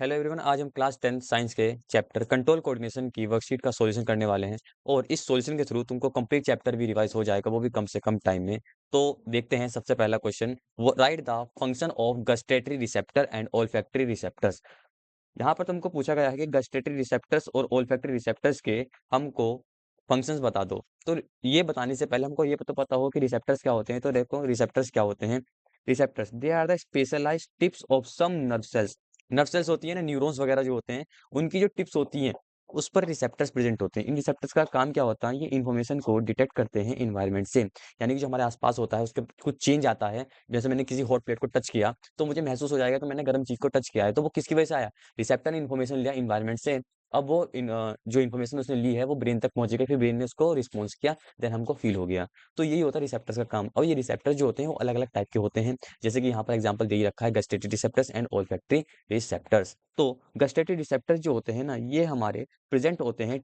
Hello everyone, आज हम class 10 science के चैप्टर कंट्रोल कोऑर्डिनेशन की वर्कशीट का सॉल्यूशन करने वाले हैं। और इस सॉल्यूशन के थ्रू तुमको कंप्लीट चैप्टर भी रिवाइज हो जाएगा, वो भी कम से कम टाइम में। तो देखते हैं सबसे पहला question. Right the function of gustatory receptor and olfactory receptors. यहाँ पर तुमको पूछा गया है कि गस्टेटरी रिसेप्टर्स और ओल्फैक्टरी रिसेप्टर्स के हमको फंक्शंस बता दो। तो ये बताने से पहले हमको ये तो पता हो कि रिसेप्टर्स क्या होते हैं। तो देखो रिसेप्टर्स क्या होते हैं। Receptors they are the specialised tips of some nerve cells. Nerve cells होती है ना, न्यूरॉन्स वगैरह जो होते हैं, उनकी जो टिप्स होती हैं उस पर रिसेप्टर्स प्रेजेंट होते हैं। इन रिसेप्टर्स का काम क्या होता है, ये इन्फॉर्मेशन को डिटेक्ट करते हैं इन्वायरमेंट से। यानी कि जो हमारे आसपास होता है उसके कुछ चेंज आता है। जैसे मैंने किसी हॉट प्लेट को टच किया तो मुझे महसूस हो जाएगा कि मैंने गर्म चीज को टच किया है। तो वो किसकी वजह से आया? रिसेप्टर ने इन्फॉर्मेशन लिया इन्वायरमेंट से। अब वो जो इन्फॉर्मेशन उसने ली है वो ब्रेन तक पहुंची गई, फिर ब्रेन ने उसको रिस्पॉन्स किया, देन हमको फील हो गया। तो यही होता है रिसेप्टर्स का काम। और ये रिसेप्टर्स जो होते हैं वो अलग अलग टाइप के होते हैं। जैसे कि यहाँ पर एग्जांपल दे ही रखा है, gustatory receptors and olfactory receptors. तो गस्टेटरी रिसेप्टर्स जो होते हैं ना, ये हमारे प्रेजेंट होते हैं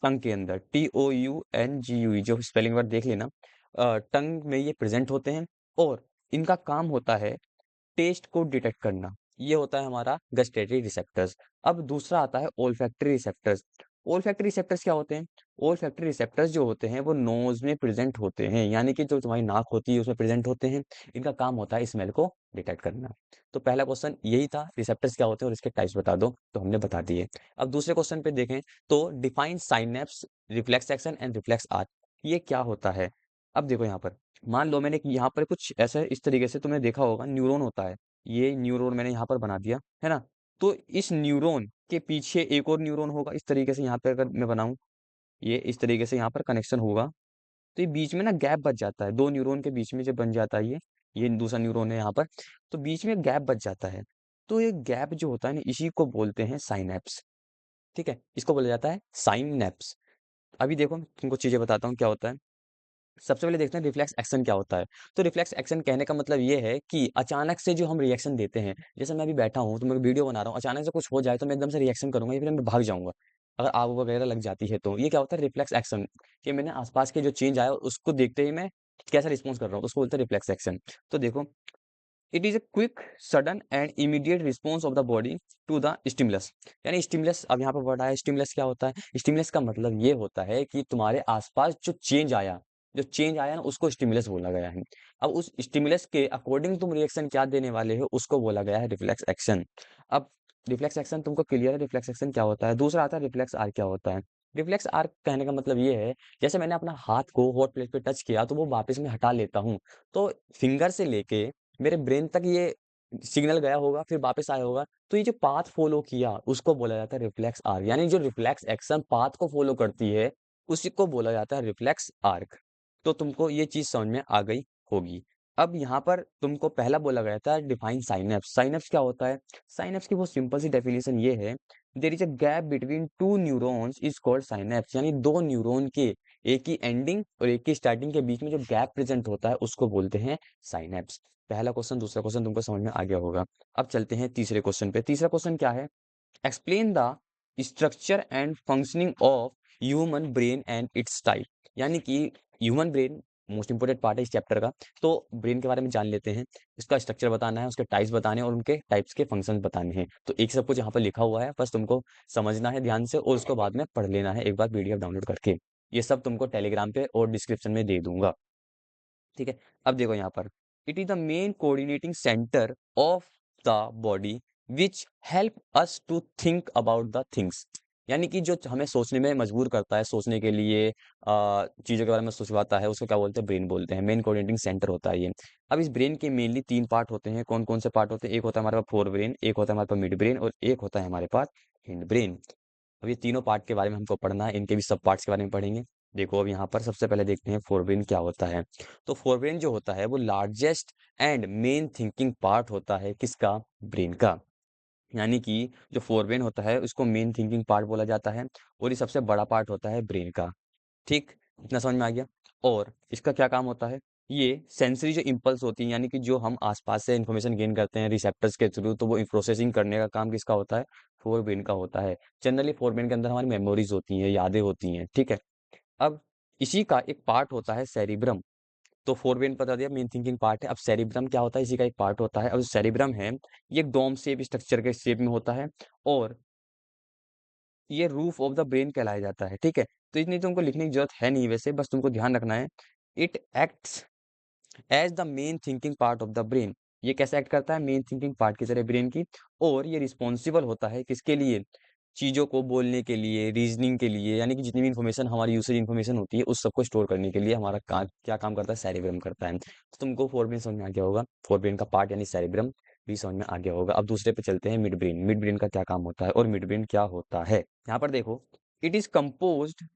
टंग के अंदर। TOUNGUE जो स्पेलिंग वर्ड देख लेना। टंग में ये प्रेजेंट होते हैं और इनका काम होता है टेस्ट को डिटेक्ट करना। ये होता है हमारा गस्टेटरी रिसेप्टर्स। अब दूसरा आता है ओल्फैक्टरी रिसेप्टर्स। ओल्फैक्टरी रिसेप्टर्स क्या होते हैं? ओल्फैक्टरी रिसेप्टर्स जो होते हैं वो नोज में प्रेजेंट होते हैं, यानी कि जो तुम्हारी नाक होती है उसमें प्रेजेंट होते हैं। इनका काम होता है स्मेल को डिटेक्ट करना। तो पहला क्वेश्चन यही था, रिसेप्टर्स क्या होते हैं और इसके टाइप्स बता दो। तो हमने बता दिए। अब दूसरे क्वेश्चन पे देखें तो define synapse, reflex action and reflex arc. ये क्या होता है? अब देखो यहाँ पर, मान लो मैंने यहाँ पर कुछ ऐसा इस तरीके से तुमने देखा होगा, न्यूरॉन होता है। ये न्यूरॉन मैंने यहाँ पर बना दिया है ना। तो इस न्यूरॉन के पीछे एक और न्यूरॉन होगा इस तरीके से। यहाँ पे अगर मैं बनाऊं, ये इस तरीके से यहाँ पर कनेक्शन होगा। तो ये बीच में ना गैप बच जाता है, दो न्यूरॉन के बीच में जब बन जाता है ये दूसरा न्यूरॉन है यहाँ पर। तो बीच में गैप बच जाता है। तो ये गैप जो होता है ना, इसी को बोलते हैं साइनेप्स। ठीक है, इसको बोला जाता है साइनेप्स। अभी देखो मैं तुमको चीजें बताता हूँ क्या होता है। सबसे पहले देखते हैं रिफ्लेक्स एक्शन क्या होता है। तो रिफ्लेक्स एक्शन कहने का मतलब ये है कि अचानक से जो हम रिएक्शन देते हैं, जैसे मैं अभी बैठा हूँ तो मैं वीडियो बना रहा हूँ, अचानक से कुछ हो जाए तो मैं एकदम से रिएक्शन करूंगा या फिर मैं भाग जाऊंगा। अगर आग वगैरह लग जाती है तो ये क्या होता है? Reflex action. कि मैंने आसपास के जो चेंज आया उसको देखते ही मैं कैसा रिस्पॉन्स कर रहा हूँ, तो उसको बोलते हैं रिफ्लेक्स एक्शन। तो देखो, it is a quick, sudden and immediate response of the body to the stimulus. यानी स्टिमुलस, अब यहाँ पर वर्ड आया, स्टिमुलस क्या होता है? स्टिमुलस का मतलब ये होता है कि तुम्हारे आसपास जो चेंज आया ना, उसको स्टिमुलस बोला गया है। अब उस स्टिमुलस के अकॉर्डिंग तुम रिएक्शन क्या देने वाले हो उसको बोला गया है रिफ्लेक्स एक्शन। अब रिफ्लेक्स एक्शन तुमको क्लियर है, रिफ्लेक्स एक्शन क्या होता है। दूसरा आता है रिफ्लेक्स आर्क क्या होता है। रिफ्लेक्स आर्क कहने का मतलब ये है, जैसे मैंने अपना हाथ को हॉट प्लेट पे टच किया तो वो वापस मैं हटा लेता हूँ। तो फिंगर से लेके मेरे ब्रेन तक ये सिग्नल गया होगा, फिर वापस आया होगा। तो ये जो पाथ फॉलो किया उसको बोला जाता है रिफ्लेक्स आर्क। यानी जो रिफ्लेक्स एक्शन पाथ को फॉलो करती है उसी को बोला जाता है रिफ्लेक्स आर्क। तो तुमको ये चीज समझ में आ गई होगी। अब यहाँ पर तुमको पहला बोला गया था डिफाइन साइनेप्स। साइनेप्स क्या होता है? साइनेप्स की बहुत सिंपल सी डेफिनेशन ये है, there is a gap between two neurons is called synapse. यानी दो न्यूरॉन के एक ही एंडिंग और एक ही स्टार्टिंग के बीच में जो गैप प्रेजेंट होता है उसको बोलते हैं साइनेप्स। पहला क्वेश्चन, दूसरा क्वेश्चन तुमको समझ में आ गया होगा। अब चलते हैं तीसरे क्वेश्चन पे। तीसरा क्वेश्चन क्या है? Explain the structure and functioning of human brain and it's type. यानी कि human brain most important part है इस चैप्टर का। तो ब्रेन के बारे में जान लेते हैं। इसका स्ट्रक्चर बताना है, उसके टाइप्स बताने हैं और उनके टाइप्स के फंक्शंस बताने हैं। तो एक सब कुछ यहाँ पर लिखा हुआ है, बस तुमको समझना है ध्यान से और उसको बाद में पढ़ लेना है एक बार PDF डाउनलोड करके। ये सब तुमको टेलीग्राम पे और डिस्क्रिप्शन में दे दूंगा। ठीक है। अब देखो यहाँ पर, it is the main coordinating centre of the body which help us to think about the things. यानी कि जो हमें सोचने में मजबूर करता है, सोचने के लिए चीजों के बारे में सोचवाता है, उसको क्या बोलते हैं? ब्रेन बोलते हैं। मेन कोऑर्डिनेटिंग सेंटर होता है ये। अब इस ब्रेन के मेनली तीन पार्ट होते हैं। कौन कौन से पार्ट होते हैं? एक होता है हमारे पास फोर ब्रेन, एक होता है हमारे पास मिड ब्रेन और एक होता है हमारे पास हिंड ब्रेन। अब ये तीनों पार्ट के बारे में हमको पढ़ना है, इनके भी सब पार्ट्स के बारे में पढ़ेंगे। देखो अब यहाँ पर सबसे पहले देखते हैं फोरब्रेन क्या होता है। तो फोरब्रेन जो होता है वो largest and main thinking part होता है किसका? ब्रेन का। यानी कि जो फोरब्रेन होता है उसको मेन थिंकिंग पार्ट बोला जाता है और ये सबसे बड़ा पार्ट होता है ब्रेन का। ठीक, इतना समझ में आ गया। और इसका क्या काम होता है? ये सेंसरी जो इम्पल्स होती है, यानी कि जो हम आसपास से इंफॉर्मेशन गेन करते हैं रिसेप्टर्स के थ्रू, तो वो प्रोसेसिंग करने का काम किसका होता है? फोर ब्रेन का होता है। जनरली फोर ब्रेन के अंदर हमारी मेमोरीज होती हैं, यादें होती हैं। ठीक है। अब इसी का एक पार्ट होता है सेरिब्रम। तो फोरब्रेन बता दिया मेन थिंकिंग पार्ट है। अब सेरिब्रम क्या होता है, इसी का एक पार्ट होता है। अब सेरिब्रम है ये एक डोम शेप स्ट्रक्चर के शेप में होता है और ये रूफ ऑफ द ब्रेन कहलाया जाता है, ठीक है। तो इतनी तुमको लिखने की जरूरत है नहीं, वैसे बस तुमको ध्यान रखना है। It acts as the main thinking part of the brain. ये कैसे एक्ट करता है, मेन थिंकिंग पार्ट की तरह ब्रेन की। और ये रिस्पॉन्सिबल होता है किसके लिए, चीजों को बोलने के लिए, रीजनिंग के लिए, यानी कि जितनी भी इन्फॉर्मेशन हमारी यूसेज इन्फॉर्मेशन होती है उस सबको स्टोर करने के लिए हमारा क्या काम करता है, सेरिब्रम करता है। तो तुमको फोरब्रेन समझ में आ गया होगा, फोरब्रेन का पार्ट यानी सेरिब्रम भी समझ में आ गया होगा। अब दूसरे पे चलते हैं, मिड ब्रेन। मिड ब्रेन का क्या काम होता है और मिड ब्रेन क्या होता है। यहाँ पर देखो, it is composed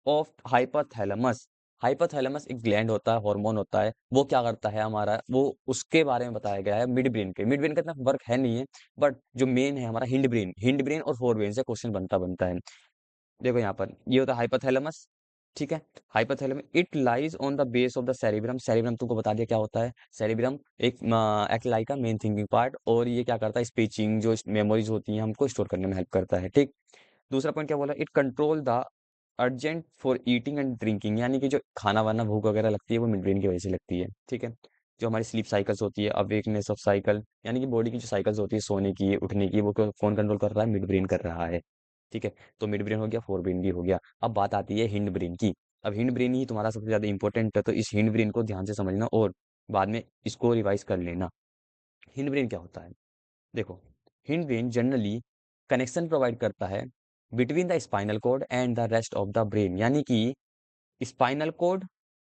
of hypothalamus. Hypothalamus एक ग्लैंड होता है, हार्मोन होता है, वो क्या करता है हमारा, वो उसके बारे में बताया गया है मिड ब्रेन के। मिड ब्रेन का इतना वर्क है नहीं है, बट जो मेन है हमारा हिंड ब्रेन। हिंड ब्रेन और फोर ब्रेन से क्वेश्चन बनता बनता है। देखो यहाँ पर ये होता है हाइपोथैलेमस, ठीक है। Hypothalamus it lies on the base of the cerebrum. Cerebrum तुमको बता दिया क्या होता है, सेरिब्रम एक एक्ट लाइक का मेन थिंकिंग पार्ट, और ये क्या करता है, स्पीचिंग जो मेमोरीज होती हैं हमको स्टोर करने में हेल्प करता है, ठीक। दूसरा पॉइंट क्या बोला, it control the urgent for eating and drinking, यानी कि जो खाना वाना भूख वगैरह लगती है वो मिड ब्रेन की वजह से लगती है, ठीक है। जो हमारी स्लीप साइकिल्स होती है, अवेकनेस ऑफ साइकिल, यानी कि बॉडी की जो साइकिल्स होती है सोने की उठने की, वो कौन कंट्रोल कर रहा है, मिड ब्रेन कर रहा है, ठीक है। तो मिड ब्रेन हो गया, फोर ब्रेन भी हो गया। अब बात आती है हिंड ब्रेन की। अब हिंड ब्रेन ही तुम्हारा सबसे ज्यादा इंपॉर्टेंट है, तो इस हिंड ब्रेन को ध्यान से समझना और बाद में इसको रिवाइज कर लेना। हिंड ब्रेन क्या होता है, देखो, hind brain generally connection provide करता है between the spinal cord and the rest of the brain, यानी कि स्पाइनल कॉर्ड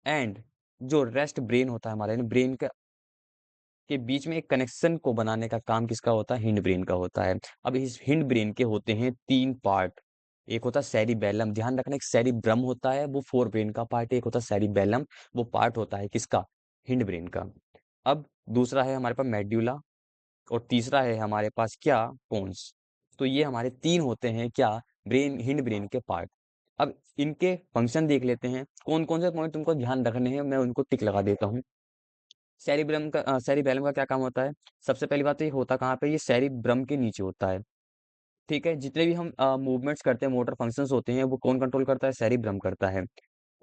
एंड जो रेस्ट ब्रेन होता है हमारे ब्रेन के बीच में एक कनेक्शन को बनाने का काम किसका होता है, हिंड ब्रेन का होता है। अब इस हिंड ब्रेन के होते हैं तीन पार्ट। एक होता है सेरिबेलम, ध्यान रखना, एक सेरिब्रम होता है वो फोर ब्रेन का पार्ट है, एक होता है सेरिबेलम, वो पार्ट होता है किसका, हिंड ब्रेन का। अब दूसरा है हमारे पास मेड्यूला, और तीसरा है हमारे पास क्या, पोन्स। तो ये हमारे तीन होते हैं क्या, ब्रेन, हिंड ब्रेन के पार्ट। अब इनके फंक्शन देख लेते हैं, कौन कौन से पॉइंट तुमको ध्यान रखने हैं, मैं उनको टिक लगा देता हूँ। सेरिब्रम का क्या काम होता है, सबसे पहली बात तो ये होता कहाँ पे, ये सेरिब्रम के नीचे होता है, ठीक है। जितने भी हम मूवमेंट्स करते हैं, मोटर फंक्शंस होते हैं, वो कौन कंट्रोल करता है, सेरिब्रम करता है।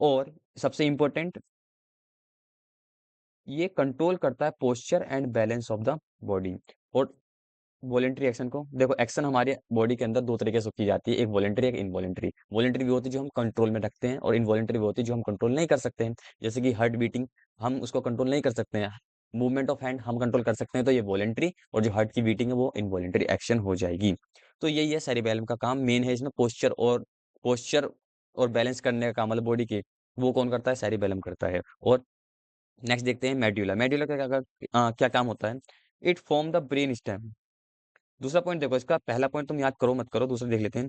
और सबसे इंपॉर्टेंट, ये कंट्रोल करता है posture and balance of the body. और वॉलेंट्री एक्शन को देखो, एक्शन हमारे बॉडी के अंदर दो तरीके से की जाती है, एक वॉलेंट्री एक इनवॉलेंट्री। वॉलेंट्री भी होती है जो हम कंट्रोल में रखते हैं, और इनवॉलेंट्री भी होती है जो हम कंट्रोल नहीं कर सकते हैं। जैसे कि हार्ट बीटिंग, हम उसको कंट्रोल नहीं कर सकते हैं, मूवमेंट ऑफ हैंड हम कंट्रोल कर सकते हैं, तो ये वॉलेंट्री, और जो हार्ट की बीटिंग है वो इनवॉलेंट्री एक्शन हो जाएगी। तो यही है सेरिबेलम का काम, मेन है इसमें पोस्चर और बैलेंस करने का काम, मतलब बॉडी के, वो कौन करता है, सेरिबेलम करता है। और नेक्स्ट देखते हैं मेड्यूला। मेड्यूला का क्या काम होता है, it form the brain stem. दूसरा पॉइंट देखो, इसका पहला पॉइंट तुम याद करो मत करो, दूसरा देख लेते हैं।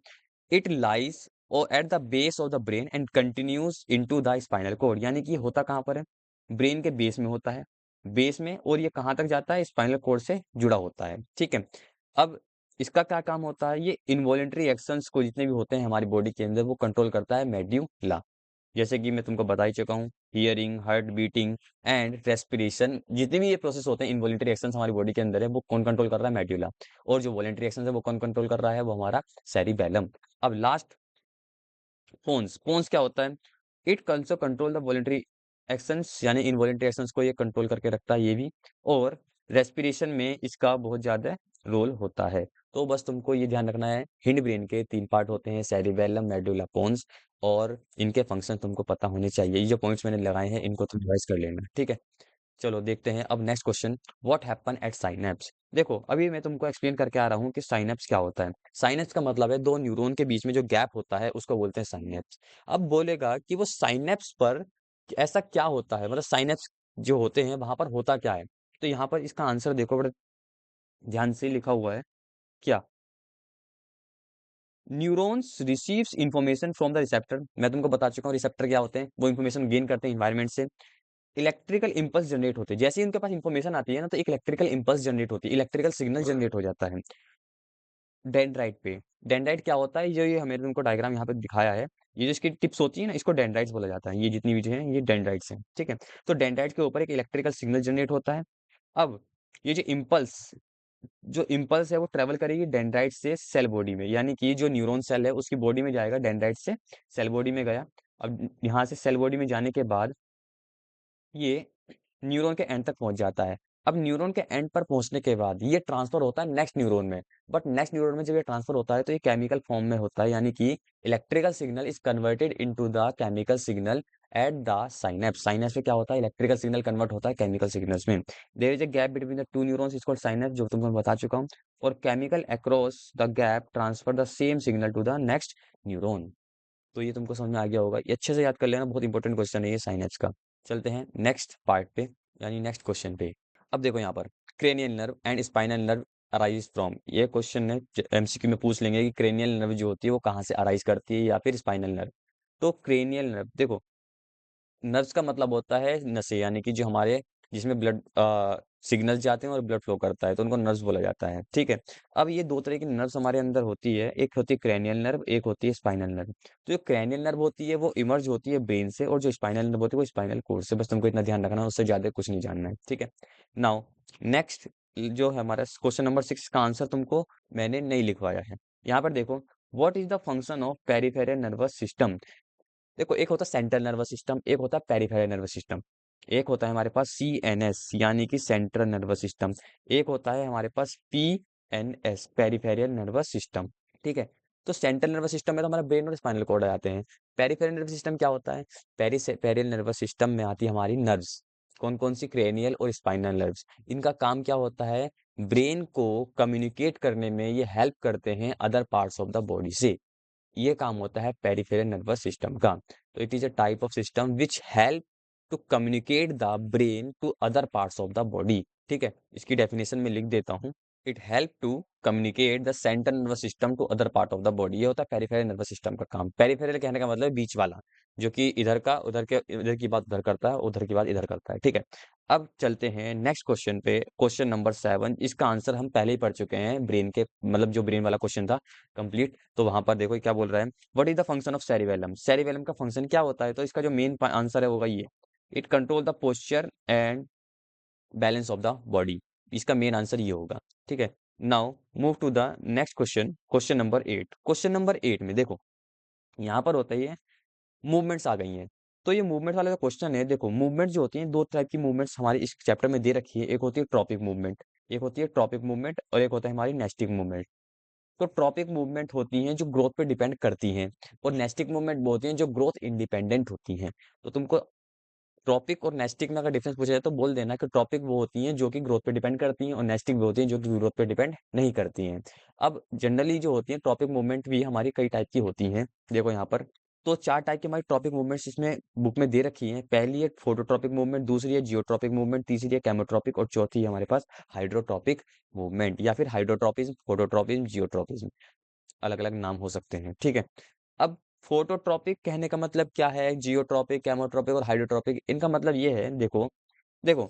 इट लाइज और at the base of the brain and continues into the spinal cord, यानी कि ये होता कहाँ पर है, ब्रेन के बेस में होता है, बेस में, और ये कहाँ तक जाता है, स्पाइनल कॉर्ड से जुड़ा होता है, ठीक है। अब इसका क्या काम होता है, ये इनवॉलेंट्री एक्शंस को जितने भी होते हैं हमारी बॉडी के अंदर वो कंट्रोल करता है मेड्यूला। जैसे कि मैं तुमको बता ही चुका हूँ, hearing, heart beating and respiration, जितने भी ये प्रोसेस होते हैं, इनवॉलेंटरी एक्शंस हमारी बॉडी के अंदर है, वो कौन कंट्रोल कर रहा है, मेड्यूला। और जो वॉलेंटरी एक्शंस है वो कौन कंट्रोल कर रहा है, वो हमारा सेरिबेलम। अब लास्ट, पोन्स। पोन्स क्या होता है, इट कंसो कंट्रोल द वॉलेंटरी एक्शंस, यानी इनवॉलेंटरी एक्शंस को ये कंट्रोल करके रखता है ये भी। और रेस्पिरेशन में इसका बहुत ज्यादा रोल होता है। तो बस तुमको ये ध्यान रखना है, हिंड ब्रेन के तीन पार्ट होते हैं, सेरिबेलम, मेडुला, पोन्स, और इनके फंक्शन तुमको पता होने चाहिए। ये जो पॉइंट्स मैंने लगाए हैं इनको तुम रिवाइज कर लेना, ठीक है। चलो देखते हैं अब next question, what happen at synapse. देखो अभी मैं तुमको एक्सप्लेन करके आ रहा हूँ कि साइनेप्स क्या होता है। साइनेप्स का मतलब है दो न्यूरॉन के बीच में जो गैप होता है उसको बोलते हैं साइनेप्स। अब बोलेगा कि वो साइनेप्स पर ऐसा क्या होता है, मतलब साइनेप्स जो होते हैं वहां पर होता क्या है। तो यहाँ पर इसका आंसर देखो, बड़े ध्यान से लिखा हुआ है, क्या, neurons receives information from the receptor. मैं तुमको बता चुका हूँ रिसेप्टर क्या होते हैं, वो इंफॉर्मेशन गेन करते हैं इन्वायरमेंट से। इलेक्ट्रिकल इंपल्स जनरेट होते हैं, जैसे ही उनके पास इंफॉर्मेशन आती है ना, तो एक इलेक्ट्रिकल इंपल्स जनरेट होती है, इलेक्ट्रिकल सिग्नल जनरेट हो जाता है डेंड्राइट पे। डेंड्राइट क्या होता है, जो ये हमें तुमको डायग्राम यहाँ पे दिखाया है, ये जो इसकी टिप्स होती है ना, इसको डेंड्राइट्स बोला जाता है। ये जितनी भी जो है ये डेंड्राइट्स हैं, ठीक है। तो डेंड्राइट के ऊपर एक इलेक्ट्रिकल सिग्नल जनरेट होता है। अब ये जो इम्पल्स है वो ट्रेवल करेगी डेंड्राइट से सेल बॉडी में, यानी कि जो न्यूरॉन सेल है उसकी बॉडी में जाएगा, डेंड्राइट से सेल बॉडी में गया। अब यहाँ से सेल बॉडी में जाने के बाद ये न्यूरॉन के एंड तक पहुंच जाता है। अब न्यूरॉन के एंड पर पहुंचने के बाद ये ट्रांसफर होता है नेक्स्ट न्यूरॉन में। बट नेक्स्ट न्यूरॉन में जब ये ट्रांसफर होता है तो ये केमिकल फॉर्म में होता है, यानी कि electrical signal is converted into the chemical signal at the synapse. Synapse में क्या होता है, इलेक्ट्रिकल सिग्नल कन्वर्ट होता है केमिकल सिग्नल्स में। There is a gap between the two neurons is called synapse, जो तुमको मैं बता चुका हूँ। और chemical across the gap transfer the same signal to the next neuron. तो ये तुमको समझ में आ गया होगा, ये अच्छे से याद कर लेना, बहुत इंपॉर्टेंट क्वेश्चन है ये साइनेप्स का। चलते हैं नेक्स्ट पार्ट पे, यानी नेक्स्ट क्वेश्चन पे। अब देखो यहाँ पर cranial nerve and spinal nerve arise from, ये क्वेश्चन है एमसीक्यू में पूछ लेंगे कि क्रेनियल नर्व जो होती है वो कहाँ से अराइज करती है या फिर स्पाइनल नर्व। तो क्रेनियल नर्व देखो, नर्व्स का मतलब होता है नसें, यानी कि जो हमारे जिसमें ब्लड सिग्नल जाते हैं और ब्लड फ्लो करता है, तो उनको नर्व्स बोला जाता है, ठीक है। अब ये दो तरह की नर्व्स हमारे अंदर होती है, एक होती है क्रेनियल नर्व, एक होती है स्पाइनल नर्व। तो जो क्रेनियल नर्व होती है वो इमर्ज होती है ब्रेन से, और जो स्पाइनल नर्व होती है वो स्पाइनल कोर्ड से। बस तुमको इतना ध्यान रखना है, उससे ज्यादा कुछ नहीं जानना है, ठीक है। नाउ नेक्स्ट जो है हमारा क्वेश्चन नंबर 6 का आंसर तुमको मैंने नहीं लिखवाया है। यहाँ पर देखो, what is the function of peripheral nervous system. देखो, एक होता है सेंट्रल नर्वस सिस्टम, एक होता है पेरिफेरल नर्वस सिस्टम। एक होता है हमारे पास सीएनएस यानी कि सेंट्रल नर्वस सिस्टम, एक होता है हमारे पास पीएनएस पेरिफेरल नर्वस सिस्टम, ठीक है। तो सेंट्रल नर्वस सिस्टम में तो हमारा ब्रेन और स्पाइनल कॉर्ड आ जाते हैं। पेरिफेरल नर्वस सिस्टम क्या होता है, पेरिफेरल नर्वस सिस्टम में आती है हमारी नर्व्स। कौन कौन सी, क्रेनियल और स्पाइनल नर्व्स। इनका काम क्या होता है, ब्रेन को कम्युनिकेट करने में ये हेल्प करते हैं other parts of the body से। ये काम होता है पेरिफेरल नर्वस सिस्टम का। तो it is a type of system which help to communicate the brain to other parts of the body, ठीक है। इसकी डेफिनेशन में लिख देता हूँ, it help to communicate the central nervous system to other part of the body. ये होता है पेरिफेरल नर्वस सिस्टम का काम। पेरिफेरल कहने का मतलब बीच वाला, जो कि इधर का उधर के, इधर की बात उधर करता है, उधर की बात इधर करता है, ठीक है। अब चलते हैं नेक्स्ट क्वेश्चन पे, क्वेश्चन नंबर 7। इसका आंसर हम पहले ही पढ़ चुके हैं, ब्रेन के मतलब जो ब्रेन वाला क्वेश्चन था कंप्लीट। तो वहां पर देखो क्या बोल रहा है, what is the function of cerebellum. Cerebellum का फंक्शन क्या होता है, तो इसका जो मेन आंसर है होगा ये, it control the posture and balance of the body. इसका मेन आंसर ये होगा, ठीक है। Now move to the next question, question number 8। Question number 8 में देखो, यहाँ पर होता है मूवमेंट्स आ गई हैं। तो ये मूवमेंट वाला जो क्वेश्चन है, देखो मूवमेंट जो होती हैं, दो टाइप की मूवमेंट्स हमारे इस चैप्टर में दे रखी है। एक होती है ट्रॉपिक मूवमेंट, एक होती है ट्रॉपिक मूवमेंट, और एक होता है हमारी नेस्टिक मूवमेंट। तो ट्रॉपिक मूवमेंट होती हैं जो ग्रोथ पे डिपेंड करती हैं, और नेस्टिक मूवमेंट वो होती हैं जो ग्रोथ इंडिपेंडेंट होती हैं। तो तुमको ट्रॉपिक और नेस्टिक में अगर डिफरेंस पूछा जाए तो बोल देना कि ट्रॉपिक वो होती हैं जो कि ग्रोथ पे डिपेंड करती हैं, और नेस्टिक वो होती हैं जो कि ग्रोथ पे डिपेंड नहीं करती हैं। अब जनरली जो होती हैं ट्रॉपिक मूवमेंट भी हमारी कई टाइप की होती हैं, देखो यहाँ पर। तो 4 टाइप की हमारी ट्रॉपिक मूवमेंट्स इसमें बुक में दे रखी हैं। पहली है फोटोट्रॉपिक मूवमेंट, दूसरी है जियोट्रॉपिक मूवमेंट, तीसरी है केमोट्रॉपिक, और चौथी है हमारे पास हाइड्रोट्रॉपिक मूवमेंट, या फिर हाइड्रोट्रॉपिज्म, फोटोट्रॉपिज्म, जियोट्रॉपिज्म, अलग अलग नाम हो सकते हैं, ठीक है। अब फोटोट्रॉपिक कहने का मतलब क्या है, जियोट्रॉपिक, केमोट्रॉपिक और हाइड्रोट्रॉपिक, इनका मतलब ये है, देखो देखो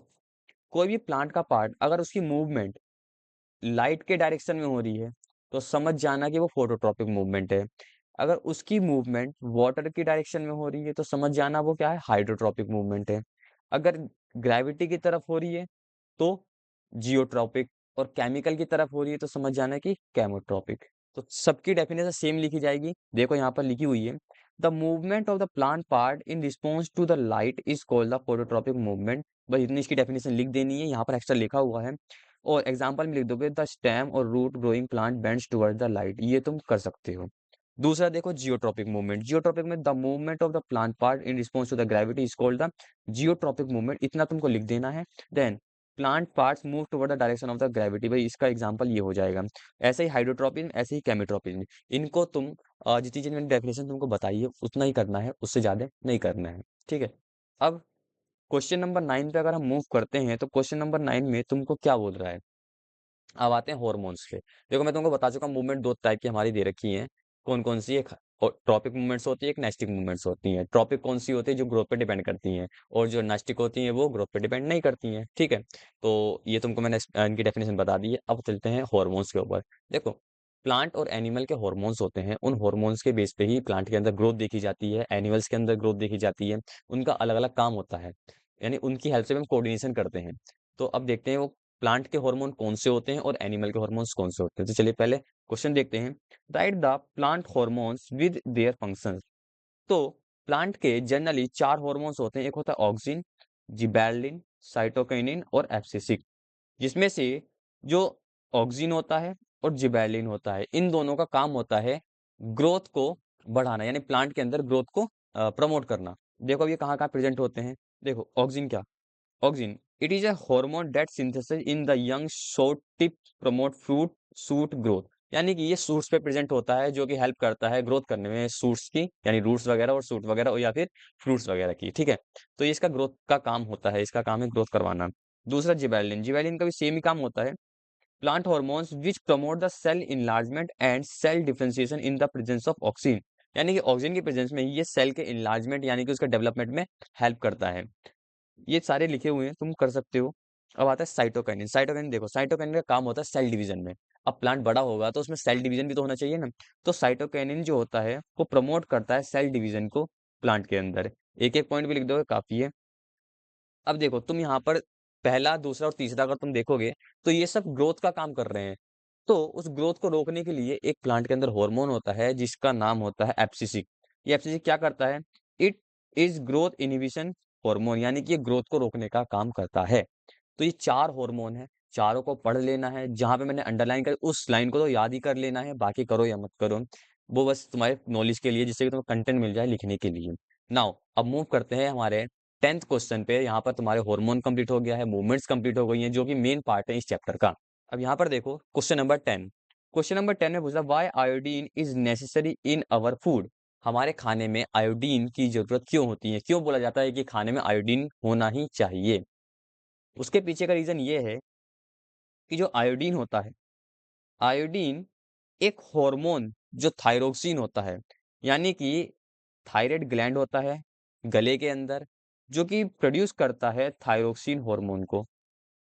कोई भी प्लांट का पार्ट अगर उसकी मूवमेंट लाइट के डायरेक्शन में हो रही है तो समझ जाना कि वो फोटोट्रॉपिक मूवमेंट है। अगर उसकी मूवमेंट वाटर की डायरेक्शन में हो रही है तो समझ जाना वो क्या है, हाइड्रोट्रॉपिक मूवमेंट है। अगर ग्रेविटी की तरफ हो रही है तो जियोट्रॉपिक, और केमिकल की तरफ हो रही है तो समझ जाना कि केमोट्रॉपिक। तो सबकी डेफिनेशन सेम लिखी जाएगी, देखो यहाँ पर लिखी हुई है, the movement of the plant part in response to the light is called the phototropic movement. बस इतनी इसकी डेफिनेशन लिख देनी है, यहाँ पर एक्स्ट्रा लिखा हुआ है। और एग्जाम्पल में लिख दोगे, द स्टेम और root growing plant bends toward the light, ये तुम कर सकते हो। दूसरा देखो जियोट्रॉपिक मूवमेंट, जियोट्रॉपिक में the movement of the plant part in response to the gravity is called the geotropic movement, इतना तुमको लिख देना है। Then plant parts move toward the direction of the gravity, भाई इसका एग्जांपल ये हो जाएगा। ऐसे ही हाइड्रोट्रोपिन, ऐसे ही केमिट्रोपिन, इनको तुम जितनी जितनी मैंने डेफिनेशन तुमको बताई है उतना ही करना है, उससे ज्यादा नहीं करना है, ठीक है। अब क्वेश्चन नंबर 9 पे अगर हम मूव करते हैं तो क्वेश्चन नंबर 9 में तुमको क्या बोल रहा है, अब आते हैं हॉर्मोन्स पे। देखो मैं तुमको बता चुका हूँ मूवमेंट दो टाइप की हमारी दे रखी है, कौन कौन सी, एक ट्रॉपिक मूवमेंट्स होती है, एक नेस्टिक मूवमेंट्स होती हैं। ट्रॉपिक कौन सी होती है, जो ग्रोथ पे डिपेंड करती हैं, और जो नेस्टिक होती हैं वो ग्रोथ पे डिपेंड नहीं करती हैं, ठीक है। तो ये तुमको मैंने इनकी डेफिनेशन बता दी है। अब चलते हैं हॉर्मोन्स के ऊपर। देखो प्लांट और एनिमल के हॉर्मोन्स होते हैं, उन हॉर्मोन्स के बेस पे ही प्लांट के अंदर ग्रोथ देखी जाती है, एनिमल्स के अंदर ग्रोथ देखी जाती है। उनका अलग अलग काम होता है, यानी उनकी हेल्प से हम कोऑर्डिनेशन करते हैं। तो अब देखते हैं वो प्लांट के हार्मोन कौन से होते हैं और एनिमल के हार्मोन्स कौन से होते हैं। तो चलिए पहले क्वेश्चन देखते हैं, right the plant hormones with their functions. तो प्लांट के जनरली 4 हार्मोन्स होते हैं, एक होता है ऑक्सिन, जिबेरलिन, साइटोकिनिन और एब्सिसिक, जिसमें से जो ऑक्सिन होता है और जिबैलिन होता है, इन दोनों का काम होता है ग्रोथ को बढ़ाना, यानी प्लांट के अंदर ग्रोथ को प्रमोट करना। देखो अब ये कहाँ-कहाँ प्रेजेंट होते हैं। देखो ऑक्सिन क्या, auxin it is a hormone that synthesise in the young shoot tip promote fruit shoot growth, यानी कि ये शूट्स पे प्रेजेंट होता है जो कि हेल्प करता है ग्रोथ करने में शूट्स की, यानी रूट्स वगैरह और शूट वगैरह, और या फिर फ्रूट्स वगैरह की, ठीक है। तो ये इसका ग्रोथ का काम होता है, इसका काम है ग्रोथ करवाना। दूसरा जिबैलिन, जिबैलिन का भी सेम ही काम होता है। Plant hormones which promote the cell enlargement and cell differentiation in the presence of auxin, यानी कि ऑक्सीजन की प्रेजेंस में ये सेल के इनलार्जमेंट यानी कि उसका डेवलपमेंट में हेल्प करता है। ये सारे लिखे हुए हैं, तुम कर सकते हो। अब आता है साइटोकाइनिन। साइटोकाइनिन देखो, साइटोकाइनिन का काम होता है सेल डिवीजन में। अब प्लांट बड़ा होगा तो उसमें सेल डिवीजन भी तो होना चाहिए ना। तो साइटोकाइनिन जो होता है वो प्रमोट करता है सेल डिवीजन को प्लांट के अंदर। एक एक पॉइंट भी लिख दोगे काफी है। अब देखो तुम यहाँ पर पहला, दूसरा और तीसरा अगर तुम देखोगे तो ये सब ग्रोथ का काम कर रहे हैं। तो उस ग्रोथ को रोकने के लिए एक प्लांट के अंदर हार्मोन होता है जिसका नाम होता है एब्सिसिक। ये एब्सिसिक क्या करता है? It is growth inhibition hormone, यानी कि ये ग्रोथ को रोकने का काम करता है। तो ये चार हार्मोन है, चारों को पढ़ लेना है। जहां पे मैंने अंडरलाइन कर उस लाइन को तो याद ही कर लेना है, बाकी करो या मत करो, वो बस तुम्हारे नॉलेज के लिए, जिससे कि तुम्हें कंटेंट मिल जाए लिखने के लिए। नाउ अब मूव करते हैं हमारे 10th क्वेश्चन पे। यहाँ पर तुम्हारे हार्मोन कंप्लीट हो गया है, मूवमेंट्स कंप्लीट हो गई हैं, जो कि मेन पार्ट है इस चैप्टर का। अब यहाँ पर देखो क्वेश्चन नंबर 10। क्वेश्चन नंबर 10 में पूछा why iodine is necessary in our food, हमारे खाने में आयोडीन की जरूरत क्यों होती है, क्यों बोला जाता है कि खाने में आयोडीन होना ही चाहिए। उसके पीछे का रीजन ये है कि जो आयोडीन होता है, आयोडीन एक हार्मोन जो थायरोक्सिन होता है, यानी कि थायराइड ग्लैंड होता है गले के अंदर, जो कि प्रोड्यूस करता है थायरोक्सिन हार्मोन को,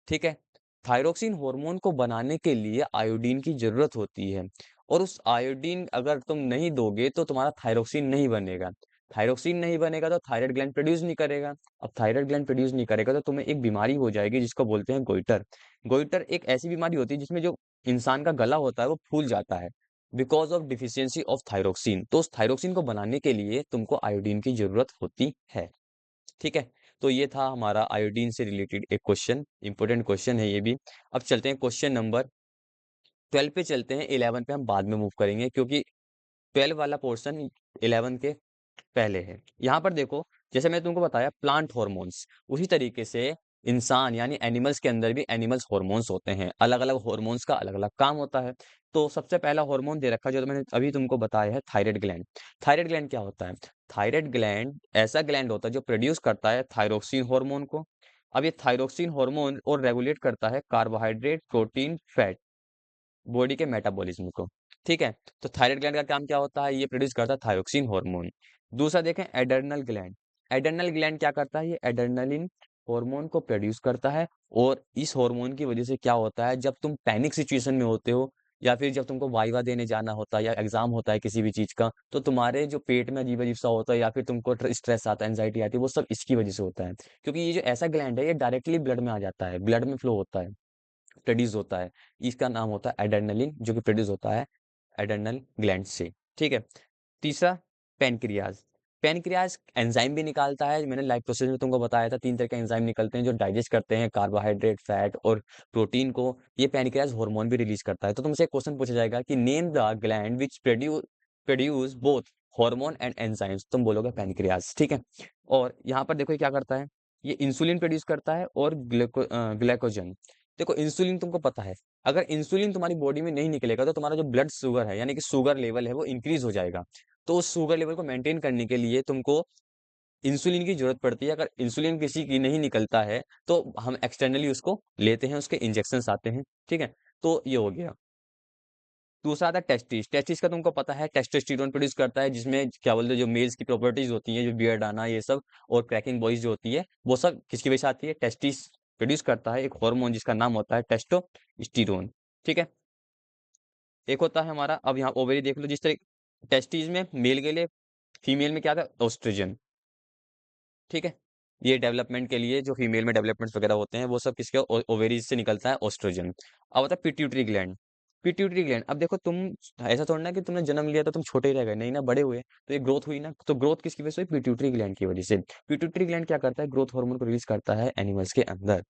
ठीक है। थायरोक्सिन हार्मोन को बनाने के लिए आयोडीन की जरूरत होती है, और उस आयोडीन अगर तुम नहीं दोगे तो तुम्हारा थायरोक्सिन नहीं बनेगा। थायरोक्सिन नहीं बनेगा तो थायराइड ग्लैंड प्रोड्यूस नहीं करेगा। अब थायराइड ग्लैंड प्रोड्यूस नहीं करेगा तो तुम्हें एक बीमारी हो जाएगी जिसको बोलते हैं गोइटर। गोइटर एक ऐसी बीमारी होती है जिसमें जो इंसान का गला होता है वो फूल जाता है because of deficiency of thyroxine. तो उस थायरोक्सिन को बनाने के लिए तुमको आयोडीन की जरूरत होती है, ठीक है। तो ये था हमारा आयोडीन से रिलेटेड एक क्वेश्चन, इंपॉर्टेंट क्वेश्चन है ये भी। अब चलते हैं क्वेश्चन नंबर 12 पे चलते हैं, 11 पे हम बाद में मूव करेंगे क्योंकि 12 वाला पोर्शन 11 के पहले है। यहाँ पर देखो, जैसे मैंने तुमको बताया प्लांट हॉर्मोन्स, उसी तरीके से इंसान यानी एनिमल्स के अंदर भी एनिमल्स हॉर्मोन्स होते हैं। अलग अलग हॉर्मोन्स का अलग अलग काम होता है। तो सबसे पहला हार्मोन दे रखा है जो तो मैंने अभी तुमको बताया है, थायराइड ग्लैंड। थायराइड ग्लैंड क्या होता है? थायराइड ग्लैंड ऐसा ग्लैंड होता है जो प्रोड्यूस करता है थायरोक्सिन हार्मोन को। अब ये थायरोक्सिन हार्मोन और रेगुलेट करता है कार्बोहाइड्रेट, प्रोटीन, फैट, बॉडी के मेटाबॉलिज्म को, ठीक है। तो थायराइड ग्लैंड का काम क्या होता है? ये प्रोड्यूस करता है थायरोक्सिन हार्मोन। दूसरा देखें एडर्नल ग्लैंड। एडर्नल ग्लैंड क्या करता है? ये एडर्नलिन हार्मोन को प्रोड्यूस करता है। और इस हार्मोन की वजह से क्या होता है, जब तुम पैनिक सिचुएशन में होते हो या फिर जब तुमको वाइवा देने जाना होता है या एग्जाम होता है किसी भी चीज का, तो तुम्हारे जो पेट में अजीब अजीब सा होता है या फिर तुमको स्ट्रेस आता है, एंजाइटी आती है, वो सब इसकी वजह से होता है। क्योंकि ये जो ऐसा ग्लैंड है ये डायरेक्टली ब्लड में आ जाता है, ब्लड में फ्लो होता है, प्रोड्यूस होता है। इसका नाम होता है एड्रेनलिन, जो कि प्रोड्यूस होता है एड्रेनल ग्लैंड से, ठीक है। तीसरा पेनक्रियाज। पेनक्रियाज एंजाइम भी निकालता है, मैंने लाइफ प्रोसेस में तुमको बताया था 3 तरह के एंजाइम निकलते हैं जो डाइजेस्ट करते हैं कार्बोहाइड्रेट, फैट और प्रोटीन को। ये पेनक्रियाज हार्मोन भी रिलीज करता है। तो तुमसे एक क्वेश्चन पूछा जाएगा कि name the gland which produce both hormone and enzymes, तुम बोलोगे पेनक्रियाज, ठीक है। और यहाँ पर देखो ये क्या करता है, ये इंसुलिन प्रोड्यूस करता है और ग्लाइकोजन। देखो इंसुलिन तुमको पता है, अगर इंसुलिन तुम्हारी बॉडी में नहीं निकलेगा तो तुम्हारा जो ब्लड शुगर है यानी कि शुगर लेवल है वो इंक्रीज हो जाएगा। तो उस शुगर लेवल को मेंटेन करने के लिए तुमको इंसुलिन की जरूरत पड़ती है। अगर इंसुलिन किसी की नहीं निकलता है तो हम एक्सटर्नली उसको लेते हैं, उसके इंजेक्शन आते हैं, ठीक है। तो ये हो गया। दूसरा आता है टेस्टिस। टेस्टिस का तुमको पता है टेस्टोस्टेरोन प्रोड्यूस करता है, जिसमें क्या बोलते हैं जो मेल्स की प्रॉपर्टीज होती हैं, जो बियर्ड आना ये सब, और क्रैकिंग बॉयज जो होती है, वो सब किसकी वजह से आती है? टेस्टिस प्रोड्यूस करता है एक हार्मोन जिसका नाम होता है टेस्टोस्टेरोन, ठीक है। एक होता है हमारा, अब यहाँ ओवरी देख लो, जिस तरह टेस्टिस में मेल के लिए, फीमेल में क्या था? ओस्ट्रोजन, ठीक है। ये डेवलपमेंट के लिए जो फीमेल में डेवलपमेंट वगैरह होते हैं वो सब किसके ओवेरीज से निकलता है? ओस्ट्रोजन। अब होता है पिट्यूटरी ग्लैंड। पिट्यूटरी ग्लैंड, अब देखो तुम ऐसा थोड़ा ना कि तुमने जन्म लिया तो तुम छोटे ही रह गए, नहीं ना, बड़े हुए, तो ये ग्रोथ हुई ना, तो ग्रोथ किसकी वजह से हुई? पिट्यूटरी ग्लैंड की वजह से। पिट्यूटरी ग्लैंड क्या करता है? ग्रोथ हार्मोन को रिलीज करता है एनिमल्स के अंदर,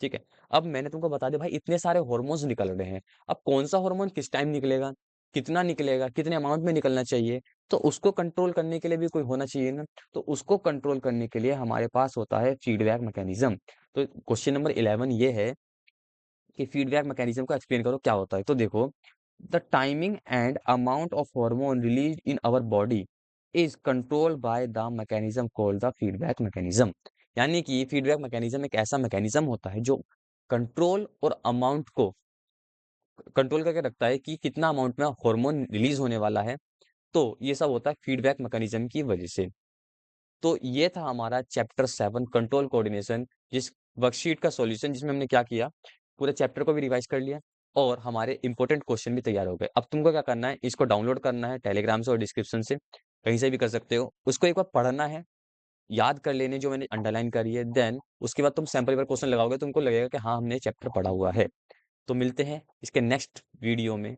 ठीक है। अब मैंने तुमको बता दिया भाई इतने सारे हार्मोन्स निकल रहे हैं, अब कौन सा हार्मोन किस टाइम निकलेगा, कितना निकलेगा, कितने अमाउंट में निकलना चाहिए, तो उसको कंट्रोल करने के लिए भी कोई होना चाहिए ना, तो उसको कंट्रोल करने के लिए हमारे पास होता है फीडबैक मैकेनिज्म। तो क्वेश्चन नंबर 11 ये है कि फीडबैक मैकेनिज्म को एक्सप्लेन करो क्या होता है। तो देखो, the timing and amount of hormone release in our body is controlled by the mechanism called the feedback mechanism. यानी कि फीडबैक मैकेनिज्म एक ऐसा मैकेनिज्म होता है जो कंट्रोल और अमाउंट को कंट्रोल करके रखता है कि कितना अमाउंट में हार्मोन रिलीज होने वाला है। तो ये सब होता है फीडबैक मैकेनिज्म की वजह से। तो ये था हमारा चैप्टर 7 कंट्रोल कोऑर्डिनेशन, जिस वर्कशीट का सॉल्यूशन, जिसमें हमने क्या किया, पूरे चैप्टर को भी रिवाइज कर लिया और हमारे इंपॉर्टेंट क्वेश्चन भी तैयार हो गए। अब तुमको क्या करना है, इसको डाउनलोड करना है टेलीग्राम से और डिस्क्रिप्शन से, कहीं से भी कर सकते हो। उसको एक बार पढ़ना है, याद कर लेने जो मैंने अंडरलाइन करी है, देन उसके बाद तुम सैंपल पेपर क्वेश्चन लगाओगे, तुमको लगेगा कि हाँ हमने चैप्टर पढ़ा हुआ है। तो मिलते हैं इसके नेक्स्ट वीडियो में।